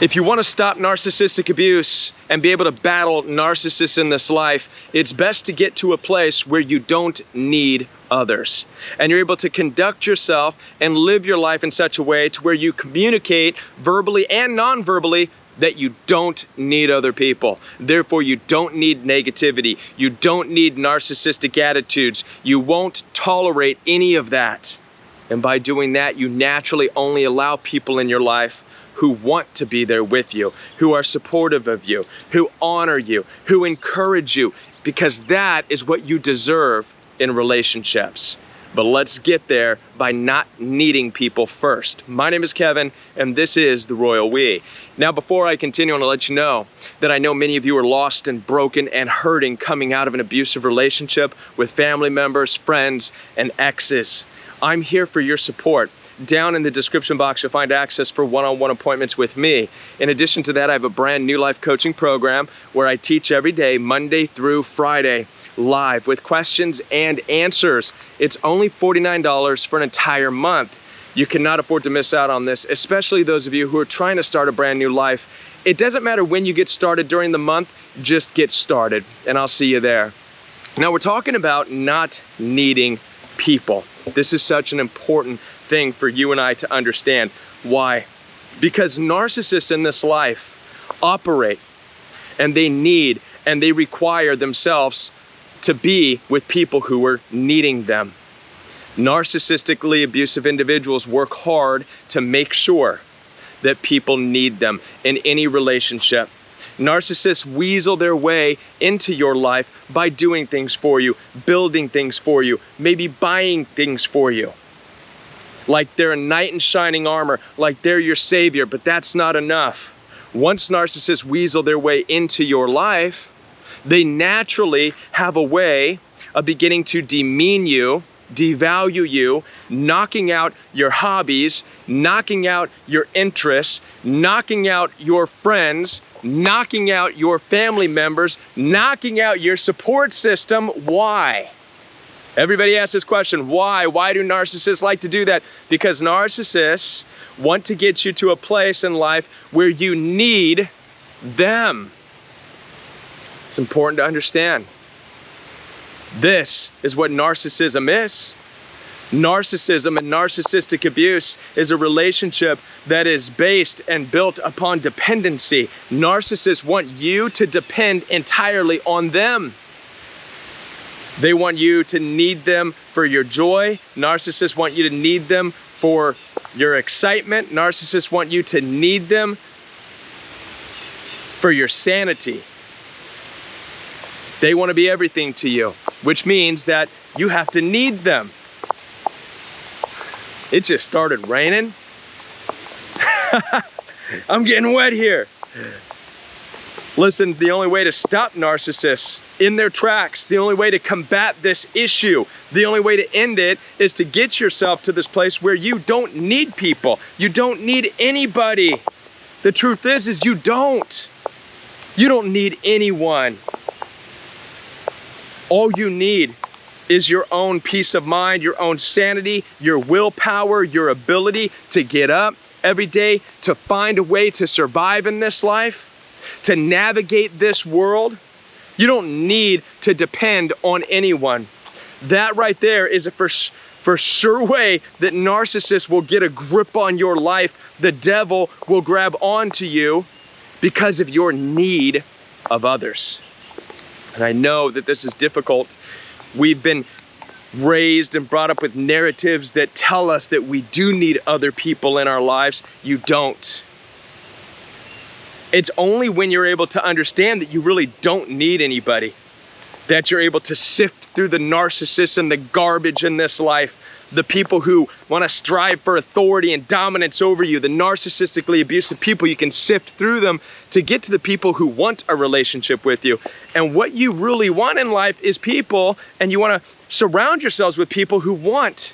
If you want to stop narcissistic abuse and be able to battle narcissists in this life, it's best to get to a place where you don't need others. And you're able to conduct yourself and live your life in such a way to where you communicate verbally and non-verbally that you don't need other people. Therefore, you don't need negativity. You don't need narcissistic attitudes. You won't tolerate any of that. And by doing that, you naturally only allow people in your life who want to be there with you, who are supportive of you, who honor you, who encourage you, because that is what you deserve in relationships. But let's get there by not needing people first. My name is Kevin, and this is The Royal We. Now, before I continue, I want to let you know that I know many of you are lost and broken and hurting coming out of an abusive relationship with family members, friends, and exes. I'm here for your support. Down in the description box, you'll find access for one-on-one appointments with me. In addition to that, I have a brand new life coaching program where I teach every day, Monday through Friday, live with questions and answers. It's only $49 for an entire month. You cannot afford to miss out on this, especially those of you who are trying to start a brand new life. It doesn't matter when you get started during the month, just get started, and I'll see you there. Now, we're talking about not needing people. This is such an important thing for you and I to understand. Why? Because narcissists in this life operate and they need and they require themselves to be with people who are needing them. Narcissistically abusive individuals work hard to make sure that people need them in any relationship. Narcissists weasel their way into your life by doing things for you, building things for you, maybe buying things for you. Like they're a knight in shining armor, like they're your savior, but that's not enough. Once narcissists weasel their way into your life, they naturally have a way of beginning to demean you, devalue you, knocking out your hobbies, knocking out your interests, knocking out your friends, knocking out your family members, knocking out your support system. Why? Everybody asks this question, why? Why do narcissists like to do that? Because narcissists want to get you to a place in life where you need them. It's important to understand. This is what narcissism is. Narcissism and narcissistic abuse is a relationship that is based and built upon dependency. Narcissists want you to depend entirely on them. They want you to need them for your joy. Narcissists want you to need them for your excitement. Narcissists want you to need them for your sanity. They want to be everything to you, which means that you have to need them. It just started raining. I'm getting wet here. Listen, the only way to stop narcissists in their tracks, the only way to combat this issue, the only way to end it is to get yourself to this place where you don't need people. You don't need anybody. The truth is you don't. You don't need anyone. All you need is your own peace of mind, your own sanity, your willpower, your ability to get up every day, to find a way to survive in this life, to navigate this world. You don't need to depend on anyone. That right there is a for sure way that narcissists will get a grip on your life. The devil will grab onto you because of your need of others. And I know that this is difficult. We've been raised and brought up with narratives that tell us that we do need other people in our lives. You don't. It's only when you're able to understand that you really don't need anybody that you're able to sift through the narcissists and the garbage in this life, the people who want to strive for authority and dominance over you, the narcissistically abusive people. You can sift through them to get to the people who want a relationship with you. And what you really want in life is people, and you want to surround yourselves with people who want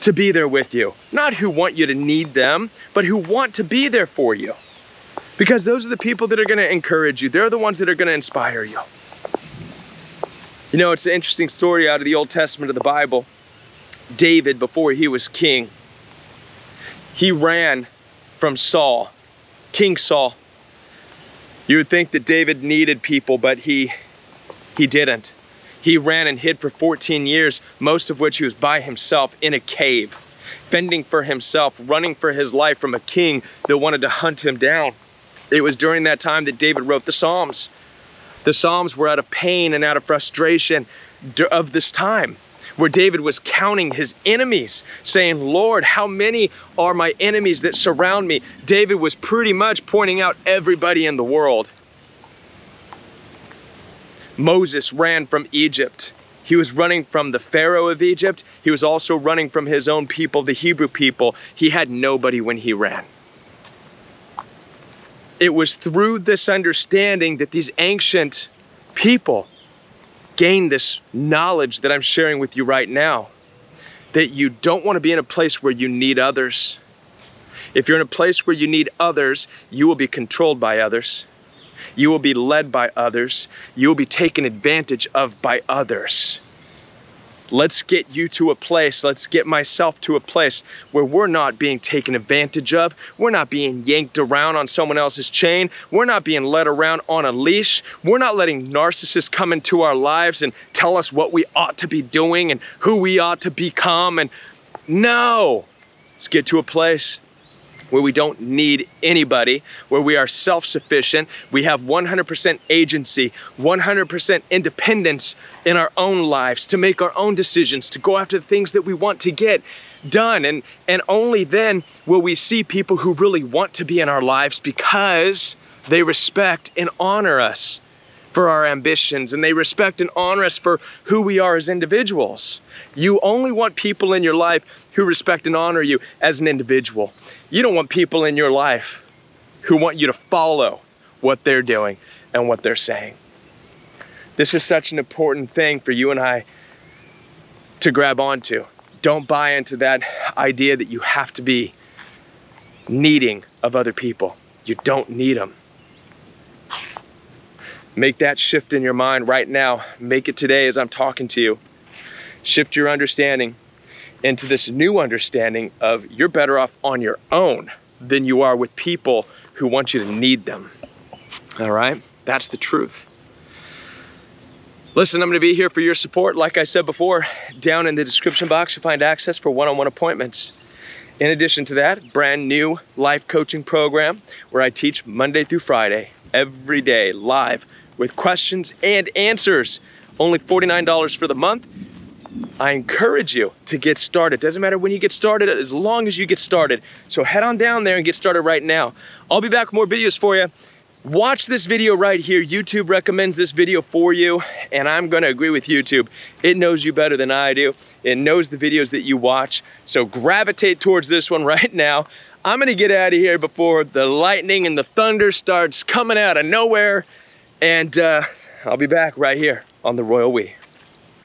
to be there with you. Not who want you to need them, but who want to be there for you. Because those are the people that are going to encourage you. They're the ones that are going to inspire you. You know, it's an interesting story out of the Old Testament of the Bible. David, before he was king, he ran from Saul. King Saul. You would think that David needed people, but he didn't. He ran and hid for 14 years, most of which he was by himself in a cave, fending for himself, running for his life from a king that wanted to hunt him down. It was during that time that David wrote the Psalms. The Psalms were out of pain and out of frustration of this time, where David was counting his enemies, saying, Lord, how many are my enemies that surround me? David was pretty much pointing out everybody in the world. Moses ran from Egypt. He was running from the Pharaoh of Egypt. He was also running from his own people, the Hebrew people. He had nobody when he ran. It was through this understanding that these ancient people gained this knowledge that I'm sharing with you right now, that you don't want to be in a place where you need others. If you're in a place where you need others, you will be controlled by others. You will be led by others. You will be taken advantage of by others. Let's get you to a place, let's get myself to a place where we're not being taken advantage of. We're not being yanked around on someone else's chain. We're not being led around on a leash. We're not letting narcissists come into our lives and tell us what we ought to be doing and who we ought to become. And no, let's get to a place where we don't need anybody, where we are self-sufficient, we have 100% agency, 100% independence in our own lives to make our own decisions, to go after the things that we want to get done. And only then will we see people who really want to be in our lives because they respect and honor us for our ambitions, and they respect and honor us for who we are as individuals. You only want people in your life who respect and honor you as an individual. You don't want people in your life who want you to follow what they're doing and what they're saying. This is such an important thing for you and I to grab onto. Don't buy into that idea that you have to be needing of other people. You don't need them. Make that shift in your mind right now. Make it today as I'm talking to you. Shift your understanding into this new understanding of you're better off on your own than you are with people who want you to need them. All right? That's the truth. Listen, I'm going to be here for your support. Like I said before, down in the description box, you'll find access for one-on-one appointments. In addition to that, brand new life coaching program where I teach Monday through Friday, every day, live, with questions and answers. Only $49 for the month. I encourage you to get started. Doesn't matter when you get started, as long as you get started. So head on down there and get started right now. I'll be back with more videos for you. Watch this video right here. YouTube recommends this video for you, and I'm gonna agree with YouTube. It knows you better than I do. It knows the videos that you watch. So gravitate towards this one right now. I'm gonna get out of here before the lightning and the thunder starts coming out of nowhere. And I'll be back right here on the Royal We.